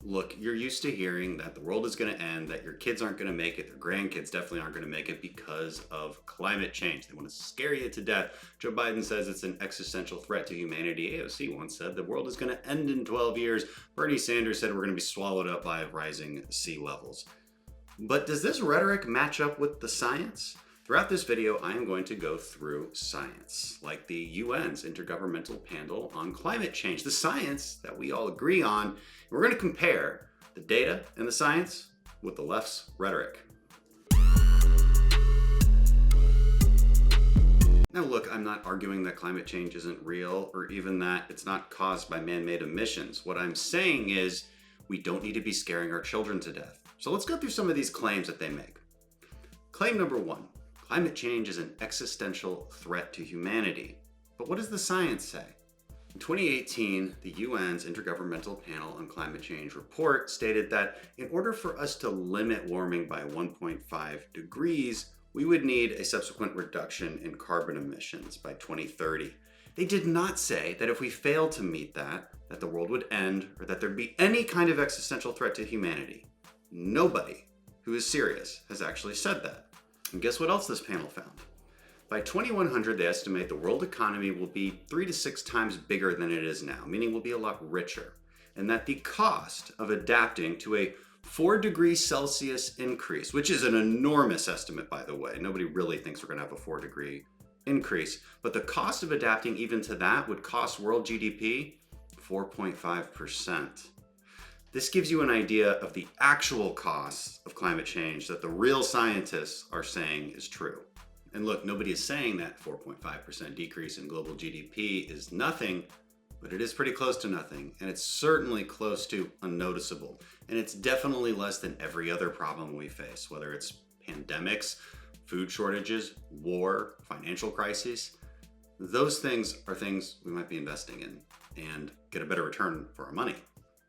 Look, you're used to hearing that the world is going to end, that your kids aren't going to make it, their grandkids definitely aren't going to make it because of climate change. They want to scare you to death. Joe Biden says it's an existential threat to humanity. AOC once said the world is going to end in 12 years. Bernie Sanders said we're going to be swallowed up by rising sea levels. But does this rhetoric match up with the science? Throughout this video, I am going to go through science, like the UN's Intergovernmental Panel on Climate Change, the science that we all agree on. And we're going to compare the data and the science with the left's rhetoric. Now look, I'm not arguing that climate change isn't real or even that it's not caused by man-made emissions. What I'm saying is we don't need to be scaring our children to death. So let's go through some of these claims that they make. Claim number one. Climate change is an existential threat to humanity. But what does the science say? In 2018, the UN's Intergovernmental Panel on Climate Change report stated that in order for us to limit warming by 1.5 degrees, we would need a subsequent reduction in carbon emissions by 2030. They did not say that if we failed to meet that the world would end or that there'd be any kind of existential threat to humanity. Nobody who is serious has actually said that. And guess what else this panel found? By 2100, they estimate the world economy will be 3 to 6 times bigger than it is now, meaning we'll be a lot richer. And that the cost of adapting to a 4 degrees Celsius increase, which is an enormous estimate, by the way. Nobody really thinks we're going to have a 4-degree increase. But the cost of adapting even to that would cost world GDP 4.5%. This gives you an idea of the actual costs of climate change that the real scientists are saying is true. And look, nobody is saying that 4.5% decrease in global GDP is nothing, but it is pretty close to nothing. And it's certainly close to unnoticeable. And it's definitely less than every other problem we face, whether it's pandemics, food shortages, war, financial crises. Those things are things we might be investing in and get a better return for our money.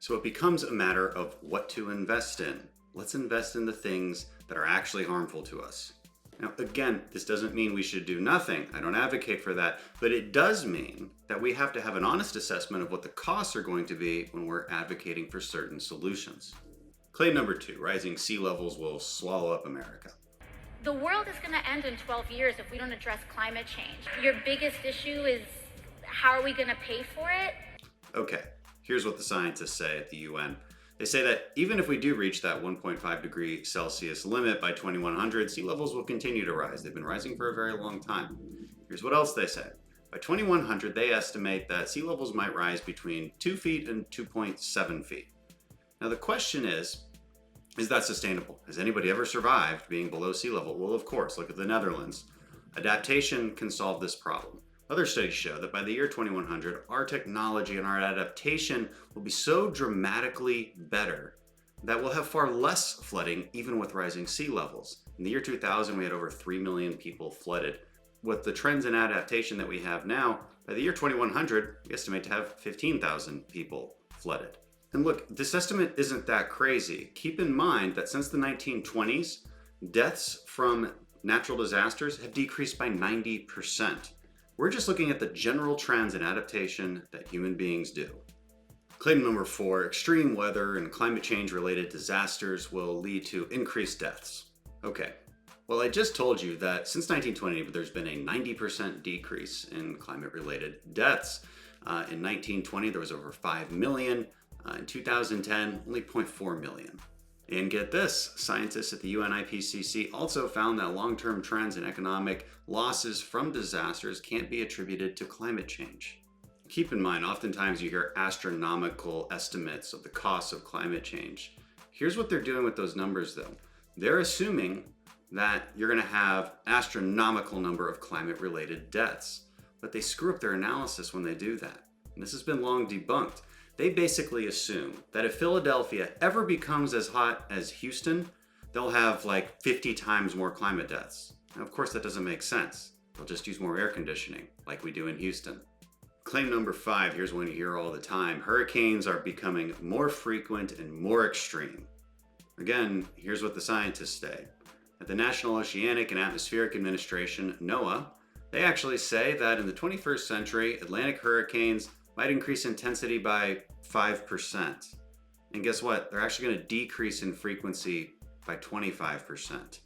So it becomes a matter of what to invest in. Let's invest in the things that are actually harmful to us. Now, again, this doesn't mean we should do nothing. I don't advocate for that, but it does mean that we have to have an honest assessment of what the costs are going to be when we're advocating for certain solutions. Claim number two, rising sea levels will swallow up America. The world is going to end in 12 years if we don't address climate change. Your biggest issue is how are we going to pay for it? Okay. Here's what the scientists say at the UN. They say that even if we do reach that 1.5 degree Celsius limit by 2100, sea levels will continue to rise. They've been rising for a very long time. Here's what else they say. By 2100, they estimate that sea levels might rise between 2 feet and 2.7 feet. Now the question is that sustainable? Has anybody ever survived being below sea level? Well, of course, look at the Netherlands. Adaptation can solve this problem. Other studies show that by the year 2100, our technology and our adaptation will be so dramatically better that we'll have far less flooding even with rising sea levels. In the year 2000, we had over 3 million people flooded. With the trends in adaptation that we have now, by the year 2100, we estimate to have 15,000 people flooded. And look, this estimate isn't that crazy. Keep in mind that since the 1920s, deaths from natural disasters have decreased by 90%. We're just looking at the general trends in adaptation that human beings do. Claim number four, extreme weather and climate change related disasters will lead to increased deaths. Okay, well I just told you that since 1920 there's been a 90% decrease in climate related deaths. In 1920 there was over 5 million. In 2010, only 0.4 million. And get this, scientists at the UNIPCC also found that long-term trends in economic losses from disasters can't be attributed to climate change. Keep in mind, oftentimes you hear astronomical estimates of the costs of climate change. Here's what they're doing with those numbers though. They're assuming that you're gonna have astronomical number of climate-related deaths, but they screw up their analysis when they do that. And this has been long debunked. They basically assume that if Philadelphia ever becomes as hot as Houston, they'll have like 50 times more climate deaths. Now, of course, that doesn't make sense. They'll just use more air conditioning like we do in Houston. Claim number five, here's one you hear all the time. Hurricanes are becoming more frequent and more extreme. Again, here's what the scientists say. At the National Oceanic and Atmospheric Administration, NOAA, they actually say that in the 21st century, Atlantic hurricanes might increase intensity by 5%. And guess what? They're actually going to decrease in frequency by 25%.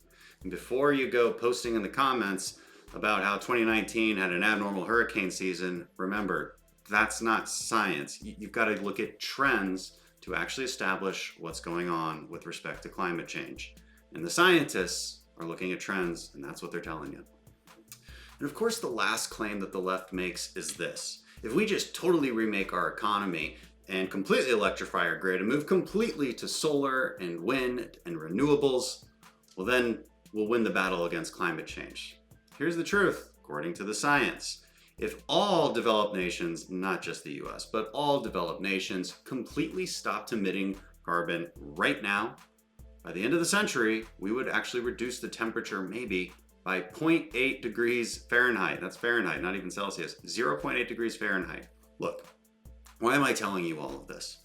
And before you go posting in the comments about how 2019 had an abnormal hurricane season, remember, that's not science. You've got to look at trends to actually establish what's going on with respect to climate change. And the scientists are looking at trends, and that's what they're telling you. And of course, the last claim that the left makes is this. If we just totally remake our economy and completely electrify our grid and move completely to solar and wind and renewables, well then we'll win the battle against climate change. Here's the truth, according to the science. If all developed nations, not just the US, but all developed nations completely stopped emitting carbon right now, by the end of the century, we would actually reduce the temperature maybe by 0.8 degrees Fahrenheit. That's Fahrenheit, not even Celsius. 0.8 degrees Fahrenheit. Look, why am I telling you all of this?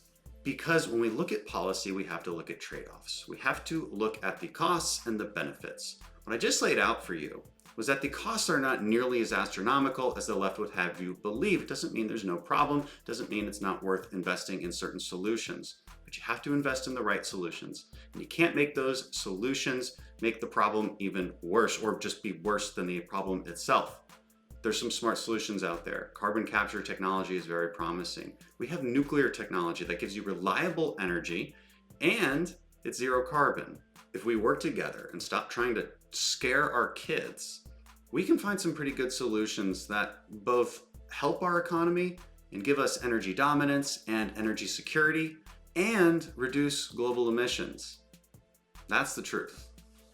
Because when we look at policy, we have to look at trade-offs. We have to look at the costs and the benefits. What I just laid out for you was that the costs are not nearly as astronomical as the left would have you believe. It doesn't mean there's no problem. It doesn't mean it's not worth investing in certain solutions. But you have to invest in the right solutions. And you can't make those solutions make the problem even worse or just be worse than the problem itself. There's some smart solutions out there. Carbon capture technology is very promising. We have nuclear technology that gives you reliable energy and it's zero carbon. If we work together and stop trying to scare our kids, we can find some pretty good solutions that both help our economy and give us energy dominance and energy security and reduce global emissions. That's the truth.